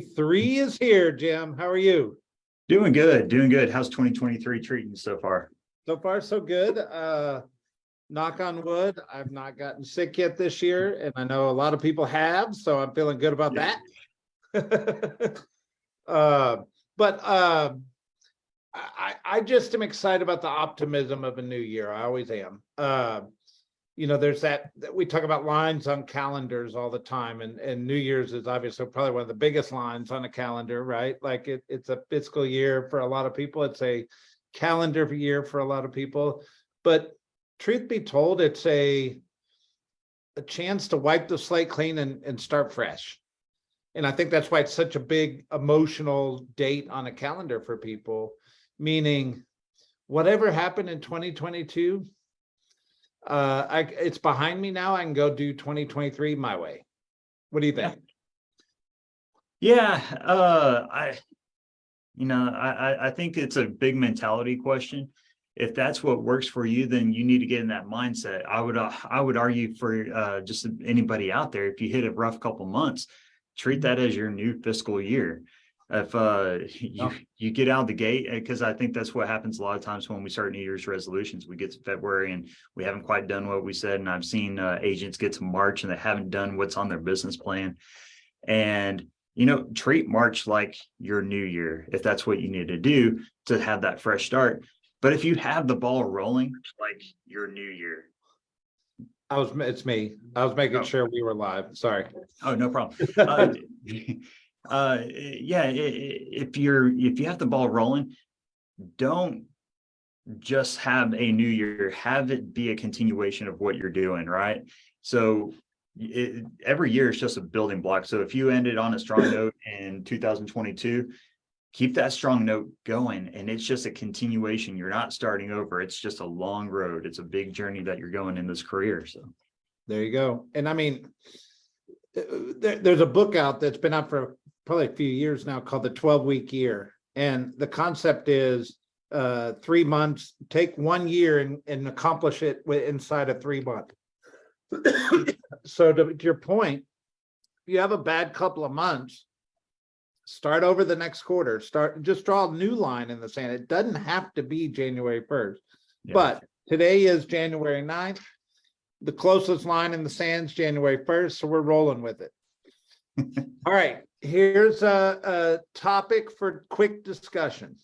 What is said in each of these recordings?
2023 is here, Jim. How are you? Doing good, doing good. How's 2023 treating you so far? So far, so good. Knock on wood, I've not gotten sick yet this year, and I know a lot of people have, so I'm feeling good about that. I just am excited about the optimism of a new year. I always am. There's that we talk about lines on calendars all the time, and New Year's is obviously probably one of the biggest lines on a calendar, right? Like it's a fiscal year for a lot of people. It's a calendar year for a lot of people. But truth be told, it's a chance to wipe the slate clean and start fresh. And I think that's why it's such a big emotional date on a calendar for people, meaning whatever happened in 2022, it's behind me now. I can go do 2023 my way. What do you think? Yeah, I think it's a big mentality question. If that's what works for you, then you need to get in that mindset. I would argue for just anybody out there, if you hit a rough couple months, treat that as your new fiscal year. If you get out the gate, because I think that's what happens a lot of times when we start New Year's resolutions. We get to February and we haven't quite done what we said, and I've seen agents get to March and they haven't done what's on their business plan. And treat March like your new year, if that's what you need to do to have that fresh start. But if you have the ball rolling like your new year. It's me. I was making sure we were live. Sorry. Oh, no problem. If you have the ball rolling, don't just have a new year, have it be a continuation of what you're doing, right? So every year is just a building block. So if you ended on a strong note in 2022, keep that strong note going, and it's just a continuation. You're not starting over. It's just a long road. It's a big journey that you're going in this career. So there you go. And I mean, there's a book out that's been out for probably a few years now called The 12-Week Year. And the concept is 3 months, take 1 year and accomplish it inside of 3 months. So to your point, if you have a bad couple of months, start over the next quarter. Just draw a new line in the sand. It doesn't have to be January 1st. Yeah. But today is January 9th. The closest line in the sand is January 1st, so we're rolling with it. All right, here's a topic for quick discussion.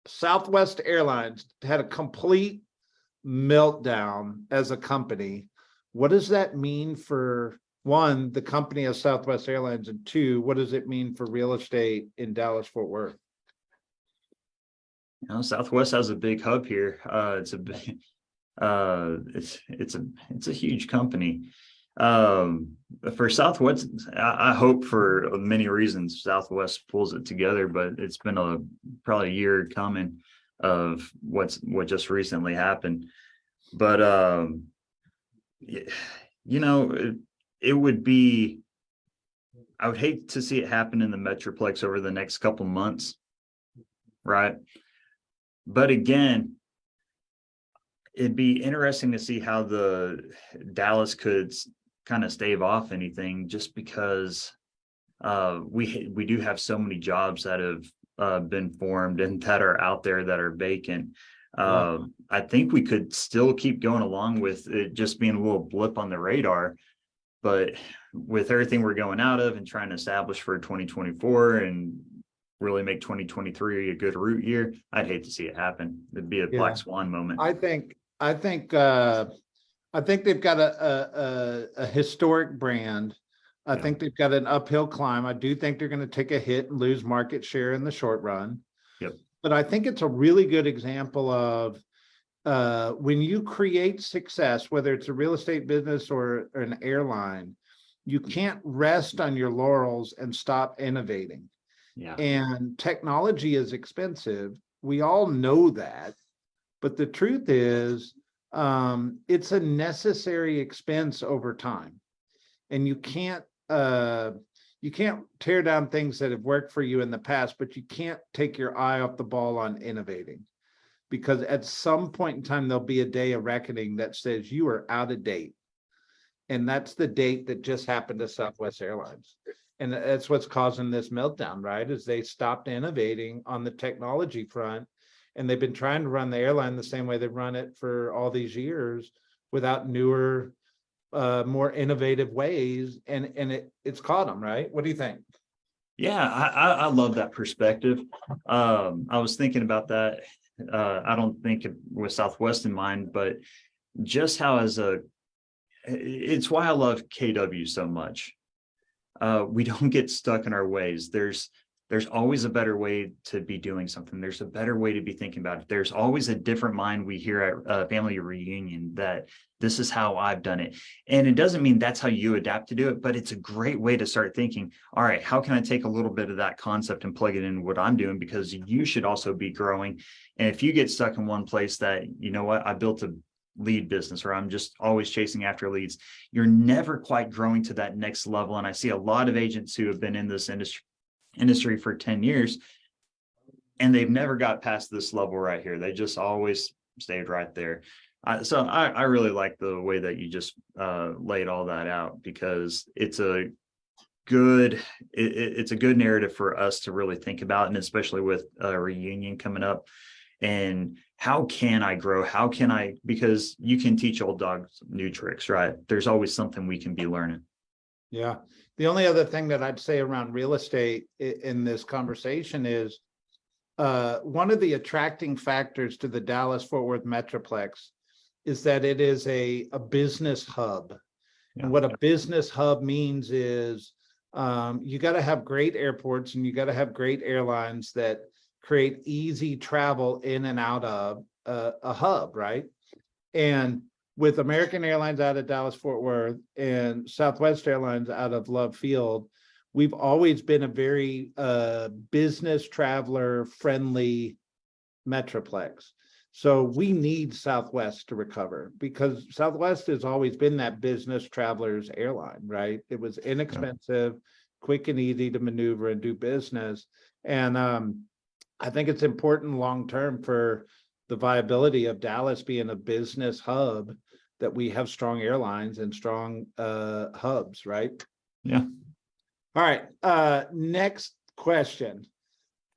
Southwest Airlines had a complete meltdown as a company. What does that mean for, one, the company of Southwest Airlines, and two, what does it mean for real estate in Dallas-Fort Worth? Southwest has a big hub here. It's a big, it's a huge company. For Southwest, I hope for many reasons Southwest pulls it together, but it's been probably a year coming of what just recently happened. But it would be, I would hate to see it happen in the Metroplex over the next couple months, right? But again, it'd be interesting to see how the Dallas could kind of stave off anything, just because we do have so many jobs that have been formed and that are out there that are vacant. I think we could still keep going along with it just being a little blip on the radar, but with everything we're going out of and trying to establish for 2024 and really make 2023 a good route year, I'd hate to see it happen. It'd be a black swan moment. I think they've got a historic brand. I think they've got an uphill climb. I do think they're going to take a hit and lose market share in the short run. Yep. But I think it's a really good example of when you create success, whether it's a real estate business or an airline, you can't rest on your laurels and stop innovating. Yeah. And technology is expensive. We all know that. But the truth is, it's a necessary expense over time. And you can't tear down things that have worked for you in the past, but you can't take your eye off the ball on innovating, because at some point in time, there'll be a day of reckoning that says you are out of date. And that's the date that just happened to Southwest Airlines. And that's what's causing this meltdown, right? Is they stopped innovating on the technology front, and they've been trying to run the airline the same way they've run it for all these years without newer, more innovative ways, and it's caught them, right? What do you think? Yeah, I love that perspective. I was thinking about that. I don't think it with Southwest in mind, but just how it's why I love KW so much. We don't get stuck in our ways. There's always a better way to be doing something. There's a better way to be thinking about it. There's always a different mind. We hear at family reunion that this is how I've done it. And it doesn't mean that's how you adapt to do it, but it's a great way to start thinking, all right, how can I take a little bit of that concept and plug it in what I'm doing? Because you should also be growing. And if you get stuck in one place that, you know what, I built a lead business, or I'm just always chasing after leads, you're never quite growing to that next level. And I see a lot of agents who have been in this industry for 10 years, and they've never got past this level right here. They just always stayed right there. So I really like the way that you just laid all that out, because it's a good narrative for us to really think about, and especially with a reunion coming up. And how can I grow? How can I, because you can teach old dogs new tricks, right? There's always something we can be learning. Yeah. The only other thing that I'd say around real estate in this conversation is one of the attracting factors to the Dallas-Fort Worth Metroplex is that it is a business hub. Yeah. And what a business hub means is you got to have great airports, and you got to have great airlines that create easy travel in and out of a hub, right? And with American Airlines out of Dallas-Fort Worth and Southwest Airlines out of Love Field, we've always been a very business traveler friendly Metroplex. So we need Southwest to recover, because Southwest has always been that business traveler's airline, right? It was inexpensive, quick and easy to maneuver and do business. And I think it's important long-term for the viability of Dallas being a business hub, that we have strong airlines and strong hubs, right? Yeah. All right. Next question.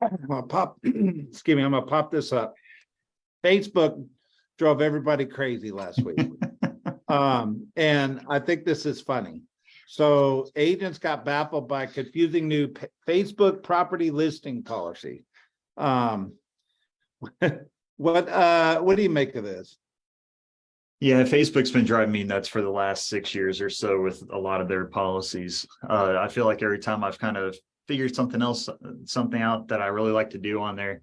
I'm gonna pop, excuse me, I'm gonna pop this up. Facebook drove everybody crazy last week. And I think this is funny. So agents got baffled by confusing new Facebook property listing policy. What do you make of this? Yeah, Facebook's been driving me nuts for the last 6 years or so with a lot of their policies. I feel like every time I've kind of figured something out that I really like to do on there,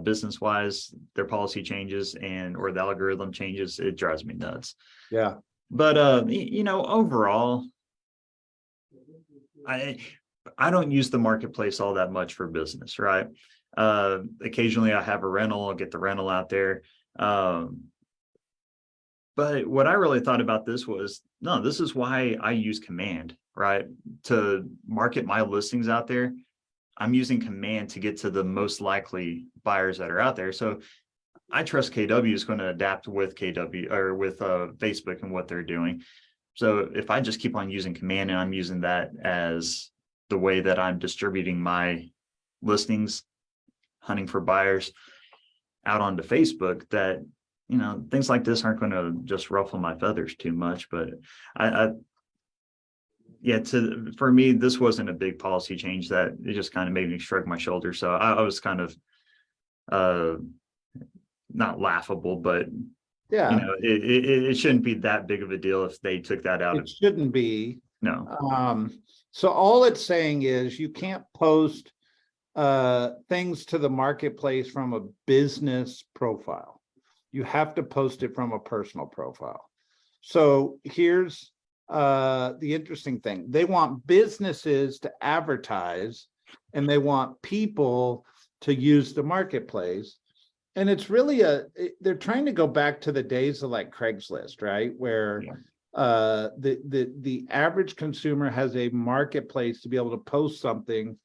business wise, their policy changes or the algorithm changes, it drives me nuts. Yeah. But overall, I don't use the marketplace all that much for business, right? Occasionally I have a rental, I'll get the rental out there. But what I really thought about this was, no, this is why I use Command, right? To market my listings out there. I'm using Command to get to the most likely buyers that are out there. So I trust KW is going to adapt with KW or with Facebook and what they're doing. So if I just keep on using Command and I'm using that as the way that I'm distributing my listings, hunting for buyers out onto Facebook, that things like this aren't going to just ruffle my feathers too much. But for me, this wasn't a big policy change that it just kind of made me shrug my shoulders. So I was kind of not laughable, but yeah, it shouldn't be that big of a deal if they took that out. It shouldn't be. No. So all it's saying is you can't post things to the marketplace from a business profile. You have to post it from a personal profile. So here's the interesting thing. They want businesses to advertise, and they want people to use the marketplace. And it's really they're trying to go back to the days of like Craigslist, right? Where the average consumer has a marketplace to be able to post something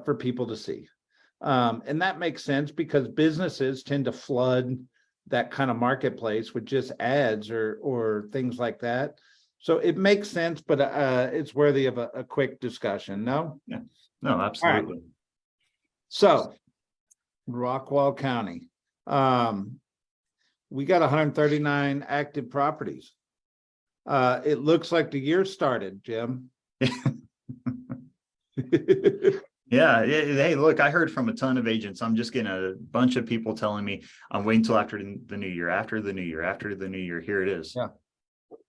for people to see. And that makes sense because businesses tend to flood that kind of marketplace with just ads or things like that. So it makes sense, but it's worthy of a quick discussion, no? No, absolutely. So Rockwall County, we got 139 active properties. It looks like the year started, Jim. Yeah. Hey, look, I heard from a ton of agents. I'm just getting a bunch of people telling me I'm waiting till after the new year, after the new year, after the new year. Here it is. Yeah.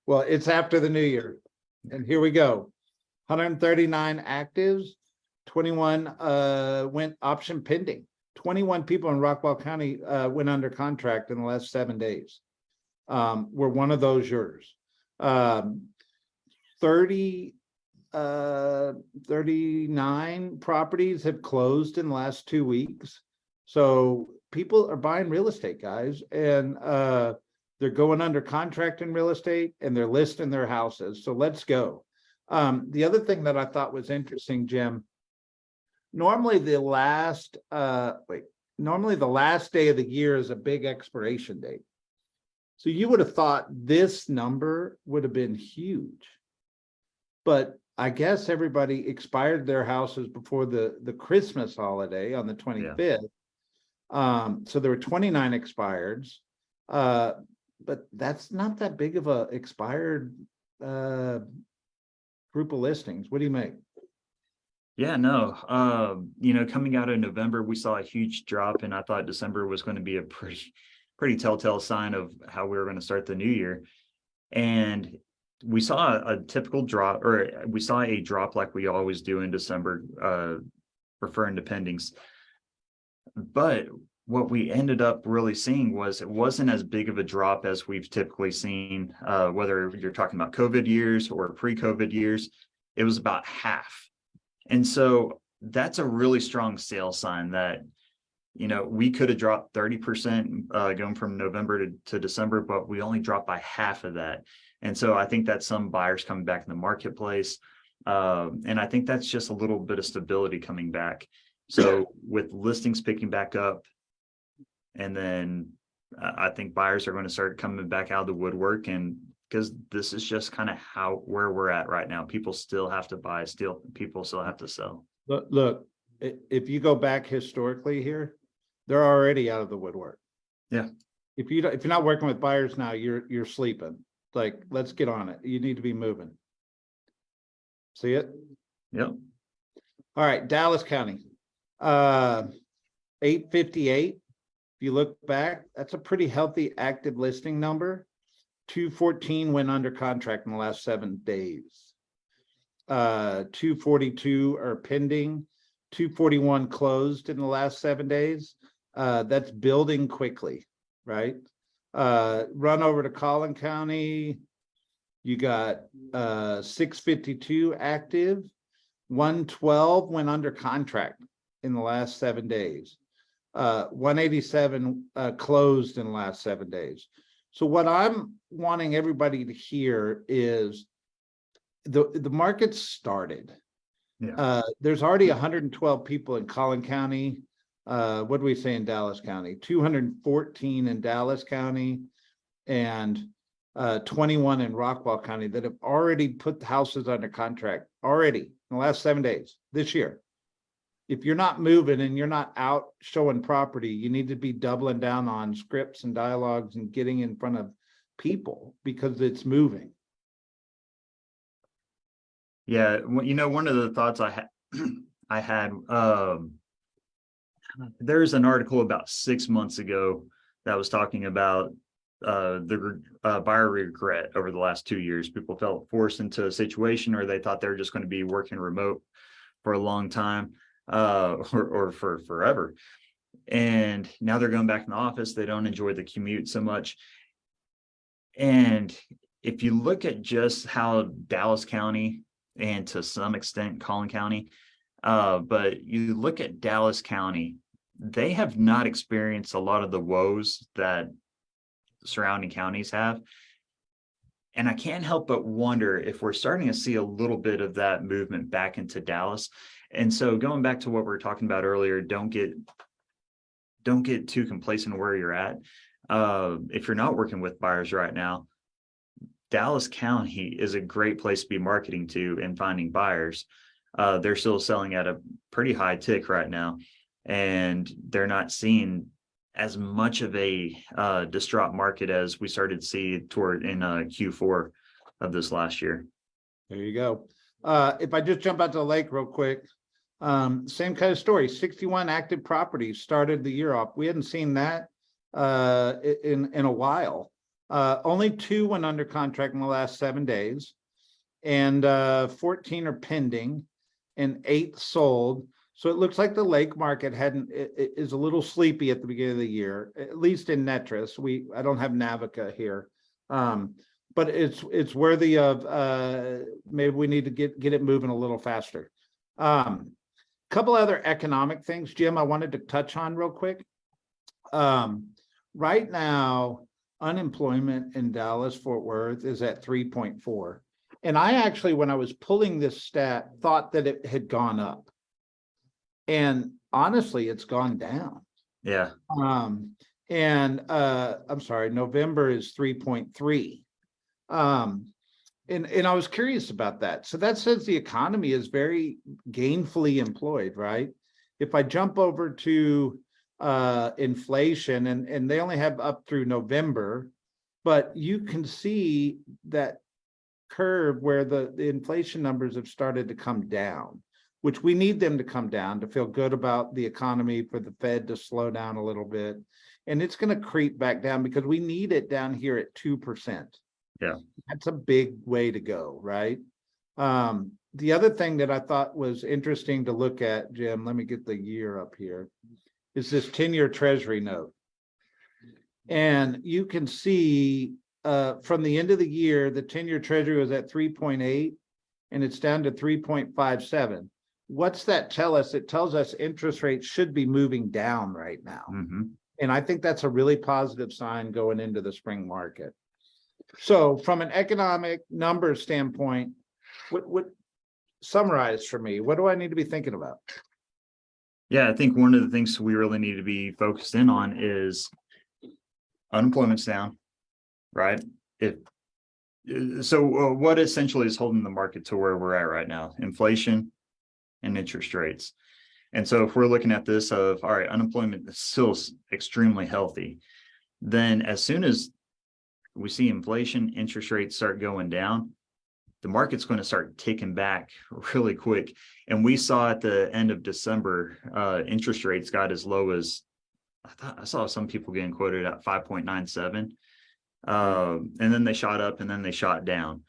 Well, it's after the new year. And here we go. 139 actives, 21 went option pending. 21 people in Rockwall County went under contract in the last 7 days. Were one of those yours? 39 properties have closed in the last 2 weeks. So people are buying real estate, guys, and they're going under contract in real estate and they're listing their houses. So let's go. The other thing that I thought was interesting, Jim, normally the last day of the year is a big expiration date. So you would have thought this number would have been huge. But I guess everybody expired their houses before the Christmas holiday on the 25th. So there were 29 expireds. But that's not that big of a expired group of listings. What do you make? Yeah, no. Coming out of November, we saw a huge drop, and I thought December was going to be a pretty telltale sign of how we were going to start the new year. And we saw a typical drop, or we saw a drop like we always do in December, referring to pendings. But what we ended up really seeing was it wasn't as big of a drop as we've typically seen, whether you're talking about COVID years or pre-COVID years. It was about half. And so that's a really strong sales sign that, we could have dropped 30% going from November to December, but we only dropped by half of that. And so I think that's some buyers coming back in the marketplace. And I think that's just a little bit of stability coming back. So with listings picking back up, and then I think buyers are going to start coming back out of the woodwork, and because this is just kind of where we're at right now. People still have to buy, people still have to sell. Look, if you go back historically here, they're already out of the woodwork. Yeah. If you're not working with buyers now, you're sleeping. Like, let's get on it. You need to be moving. See it? Yep. All right, Dallas County, 858. If you look back, that's a pretty healthy active listing number. 214 went under contract in the last 7 days. 242 are pending. 241 closed in the last 7 days. That's building quickly, right? Run over to Collin County. You got 652 active. 112 went under contract in the last 7 days. 187 closed in the last 7 days. So what I'm wanting everybody to hear is the market started. Yeah. There's already 112 people in Collin County. What do we say in Dallas County? 214 in Dallas County, and 21 in Rockwall County that have already put houses under contract already in the last 7 days this year. If you're not moving and you're not out showing property, you need to be doubling down on scripts and dialogues and getting in front of people because it's moving. Yeah. One of the thoughts I had, there's an article about 6 months ago that was talking about the buyer regret over the last 2 years. People felt forced into a situation, or they thought they were just going to be working remote for a long time, or for forever. And now they're going back in the office. They don't enjoy the commute so much. And if you look at just how Dallas County, and to some extent Collin County, but you look at Dallas County, they have not experienced a lot of the woes that surrounding counties have. And I can't help but wonder if we're starting to see a little bit of that movement back into Dallas. And so going back to what we were talking about earlier, don't get too complacent where you're at. If you're not working with buyers right now, Dallas County is a great place to be marketing to and finding buyers. They're still selling at a pretty high tick right now, and they're not seeing as much of a distraught market as we started to see toward in Q4 of this last year. There you go. If I just jump out to the lake real quick, same kind of story. 61 active properties started the year off. We hadn't seen that in a while. Only 2 went under contract in the last 7 days, and 14 are pending, and 8 sold. So it looks like the lake market is a little sleepy at the beginning of the year, at least in Netris. I don't have Navica here, but it's worthy of maybe we need to get it moving a little faster. Couple other economic things, Jim, I wanted to touch on real quick. Right now, unemployment in Dallas Fort Worth is at 3.4, and I actually, when I was pulling this stat, thought that it had gone up. And honestly, it's gone down. Yeah. I'm sorry, November is 3.3. And I was curious about that. So that says the economy is very gainfully employed, right? If I jump over to inflation, and they only have up through November, but you can see that curve where the inflation numbers have started to come down, which we need them to come down to feel good about the economy, for the Fed to slow down a little bit. And it's going to creep back down because we need it down here at 2%. Yeah. That's a big way to go, right? The other thing that I thought was interesting to look at, Jim, let me get the year up here, is this 10-year Treasury note. And you can see from the end of the year, the 10-year Treasury was at 3.8, and it's down to 3.57. What's that tell us? It tells us interest rates should be moving down right now. Mm-hmm. And I think that's a really positive sign going into the spring market. So from an economic numbers standpoint, what summarize for me, what do I need to be thinking about? Yeah, I think one of the things we really need to be focused in on is unemployment's down, right? What essentially is holding the market to where we're at right now? Inflation and interest rates. And so if we're looking at this of, all right, unemployment is still extremely healthy, then as soon as we see inflation, interest rates start going down, the market's going to start ticking back really quick. And we saw at the end of December, interest rates got as low as, I saw some people getting quoted at 5.97. And then they shot up and then they shot down.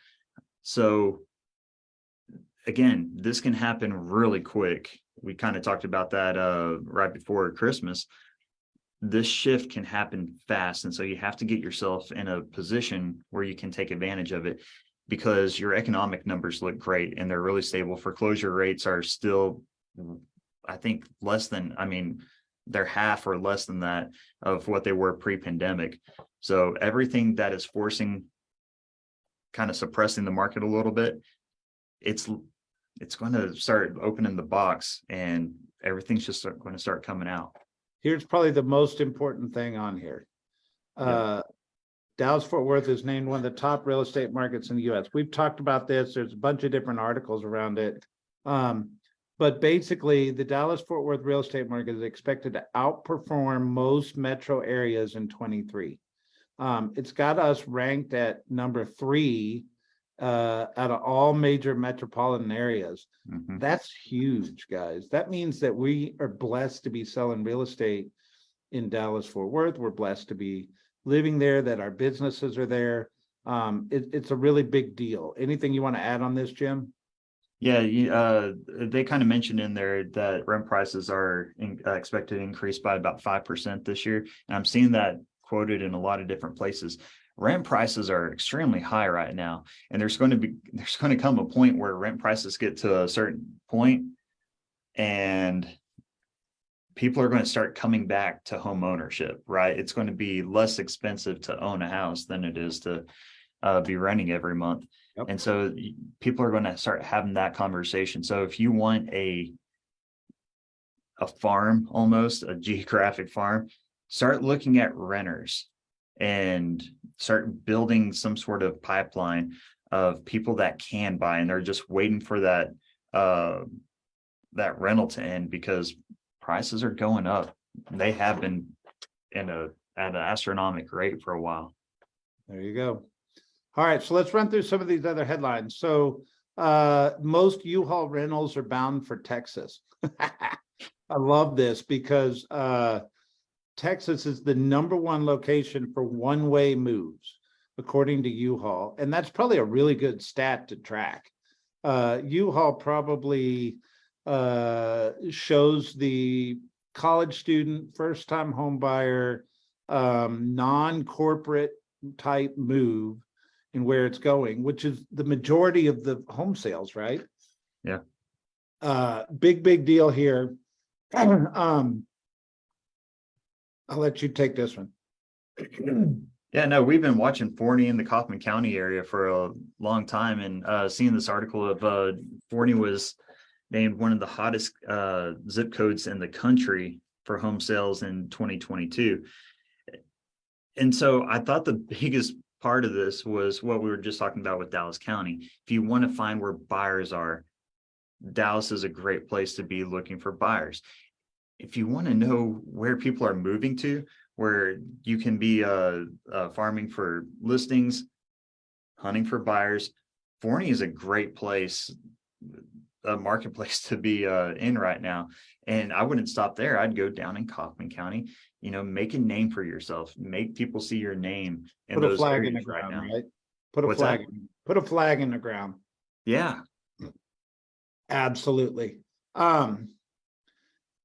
So again, this can happen really quick. We kind of talked about that right before Christmas. This shift can happen fast. And so you have to get yourself in a position where you can take advantage of it, because your economic numbers look great and they're really stable. Foreclosure rates are still, I think, they're half or less than that of what they were pre-pandemic. So everything that is kind of suppressing the market a little bit, it's going to start opening the box and everything's just going to start coming out. Here's probably the most important thing on here. Dallas Fort Worth is named one of the top real estate markets in the US. We've talked about this. There's a bunch of different articles around it. But basically, the Dallas Fort Worth real estate market is expected to outperform most metro areas in 23. It's got us ranked at number 3 out of all major metropolitan areas. Mm-hmm. That's huge, guys. That means that we are blessed to be selling real estate in Dallas Fort Worth. We're blessed to be living there, that our businesses are there. It's a really big deal. Anything you want to add on this, Jim? Yeah, they kind of mentioned in there that rent prices are expected to increase by about 5% this year. And I'm seeing that quoted in a lot of different places. Rent prices are extremely high right now. And there's going to come a point where rent prices get to a certain point and people are going to start coming back to home ownership, right? It's going to be less expensive to own a house than it is to be renting every month. Yep. And so people are going to start having that conversation. So if you want a farm, almost a geographic farm, start looking at renters and start building some sort of pipeline of people that can buy, and they're just waiting for that rental to end because prices are going up. They have been at an astronomical rate for a while. There you go. All right, so let's run through some of these other headlines. So most U-Haul rentals are bound for Texas. I love this because Texas is the #1 location for one-way moves, according to U-Haul. And that's probably a really good stat to track. U-Haul probably shows the college student, first-time home buyer, non-corporate type move and where it's going, which is the majority of the home sales, right? Yeah. Big deal here. I'll let you take this one. Yeah, no, we've been watching Forney in the Kaufman County area for a long time, and seeing this article of Forney was named one of the hottest zip codes in the country for home sales in 2022. And so I thought the biggest part of this was what we were just talking about with Dallas County. If you want to find where buyers are, Dallas is a great place to be looking for buyers. If you want to know where people are moving to, where you can be farming for listings, hunting for buyers, Forney is a great place, a marketplace to be in right now. And I wouldn't stop there. I'd go down in Kaufman County, make a name for yourself, make people see your name in Put a those flag in areas the right ground, now. right? Put a What's flag. that? Put a flag in the ground. Yeah. Absolutely. And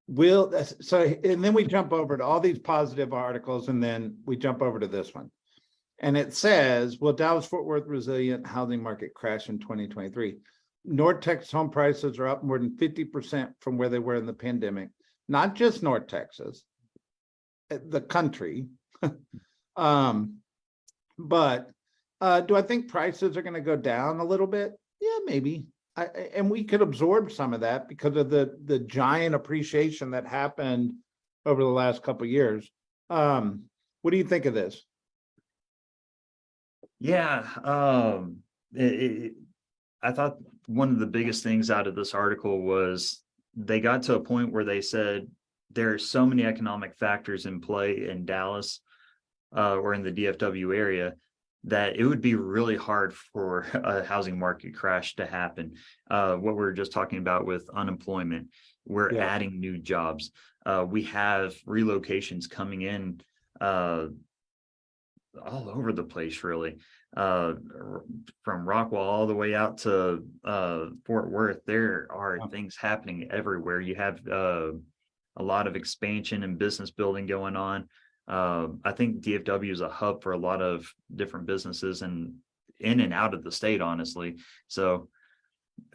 then we jump over to all these positive articles, and then we jump over to this one. And it says, will Dallas-Fort Worth resilient housing market crash in 2023? North Texas home prices are up more than 50% from where they were in the pandemic. Not just North Texas, the country. But do I think prices are going to go down a little bit? Yeah, maybe. And we could absorb some of that because of the giant appreciation that happened over the last couple of years. What do you think of this? Yeah. I thought one of the biggest things out of this article was they got to a point where they said there are so many economic factors in play in Dallas or in the DFW area that it would be really hard for a housing market crash to happen. What we were just talking about with unemployment, we're adding new jobs. We have relocations coming in all over the place, really. From Rockwall all the way out to Fort Worth, there are things happening everywhere. You have a lot of expansion and business building going on. I think DFW is a hub for a lot of different businesses and in and out of the state, honestly. So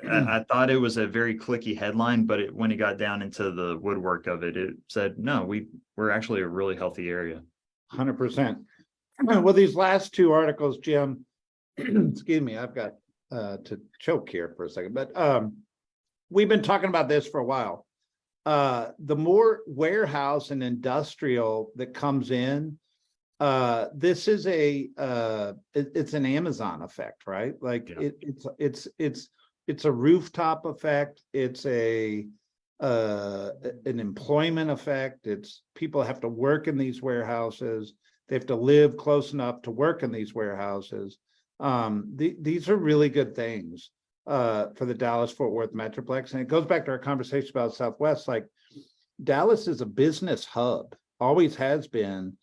I thought it was a very clicky headline, but when it got down into the woodwork of it, it said, no, we're actually a really healthy area. 100%. Well, these last two articles, Jim, excuse me, I've got to choke here for a second, but we've been talking about this for a while. The more warehouse and industrial that comes in, this is it's an Amazon effect, right? Like it's a rooftop effect. It's an employment effect. It's people have to work in these warehouses. They have to live close enough to work in these warehouses. These are really good things for the Dallas-Fort Worth Metroplex. And it goes back to our conversation about Southwest. Like Dallas is a business hub, always has been.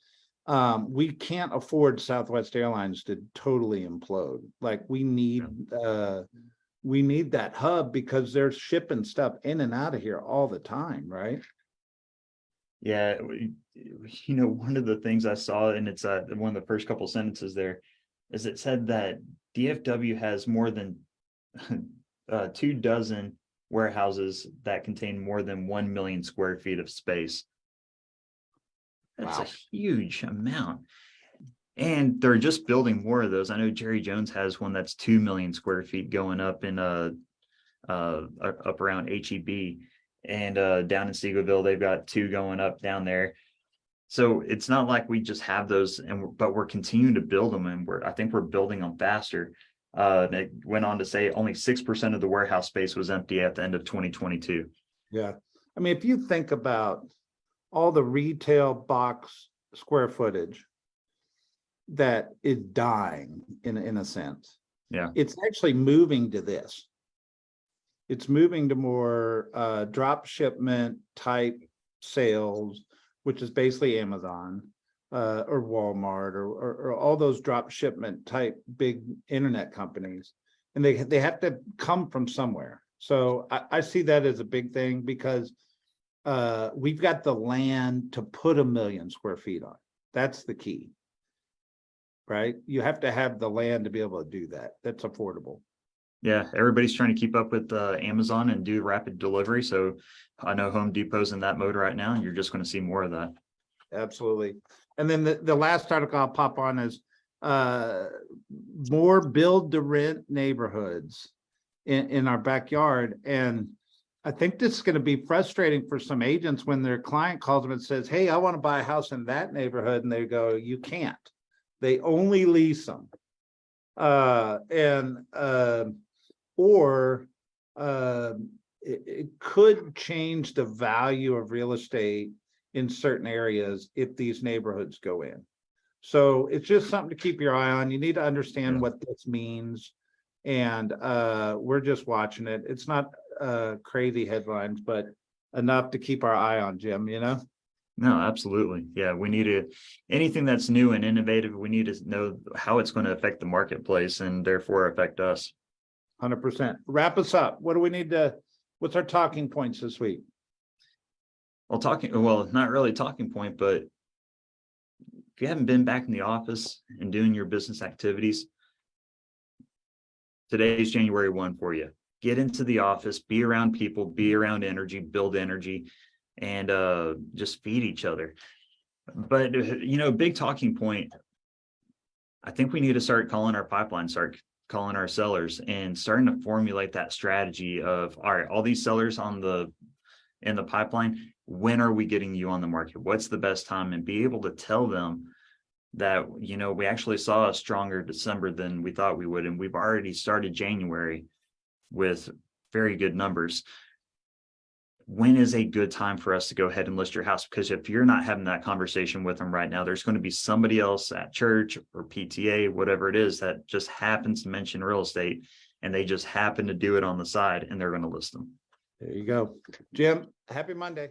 We can't afford Southwest Airlines to totally implode. Like we need that hub because they're shipping stuff in and out of here all the time, right? Yeah, one of the things I saw, and it's one of the first couple sentences there, is it said that DFW has more than 24 warehouses that contain more than 1 million square feet of space. That's a huge amount. And they're just building more of those. I know Jerry Jones has one that's 2 million square feet going up in up around HEB. And down in Seagoville, they've got 2 going up down there. So it's not like we just have those but we're continuing to build them, and I think we're building them faster. It went on to say only 6% of the warehouse space was empty at the end of 2022. Yeah. I mean, if you think about all the retail box square footage that is dying in a sense, Yeah. it's actually moving to this. It's moving to more drop shipment type sales, which is basically Amazon or Walmart or all those drop shipment type big internet companies. And they have to come from somewhere. So I see that as a big thing because we've got the land to put 1 million square feet on. That's the key, right? You have to have the land to be able to do that. That's affordable. Yeah, everybody's trying to keep up with Amazon and do rapid delivery. So I know Home Depot's in that mode right now, and you're just going to see more of that. Absolutely. And then the last article I'll pop on is more build to rent neighborhoods in our backyard. And I think this is going to be frustrating for some agents when their client calls them and says, hey, I want to buy a house in that neighborhood. And they go, you can't. They only lease them. It could change the value of real estate in certain areas if these neighborhoods go in. So it's just something to keep your eye on. You need to understand what this means. And we're just watching it. It's not crazy headlines, but enough to keep our eye on, Jim, you know? No, absolutely. Yeah, we need to, anything that's new and innovative, we need to know how it's going to affect the marketplace and therefore affect us. 100%. Wrap us up. What do we need to, what's our talking points this week? Well, not really talking point, but if you haven't been back in the office and doing your business activities, today's January 1 for you. Get into the office, be around people, be around energy, build energy, and just feed each other. But, big talking point, I think we need to start calling our pipeline, start calling our sellers and starting to formulate that strategy of, all right, all these sellers in the pipeline, when are we getting you on the market? What's the best time? And be able to tell them that, we actually saw a stronger December than we thought we would. And we've already started January with very good numbers. When is a good time for us to go ahead and list your house? Because if you're not having that conversation with them right now, there's going to be somebody else at church or PTA, whatever it is, that just happens to mention real estate and they just happen to do it on the side and they're going to list them. There you go. Jim, happy Monday.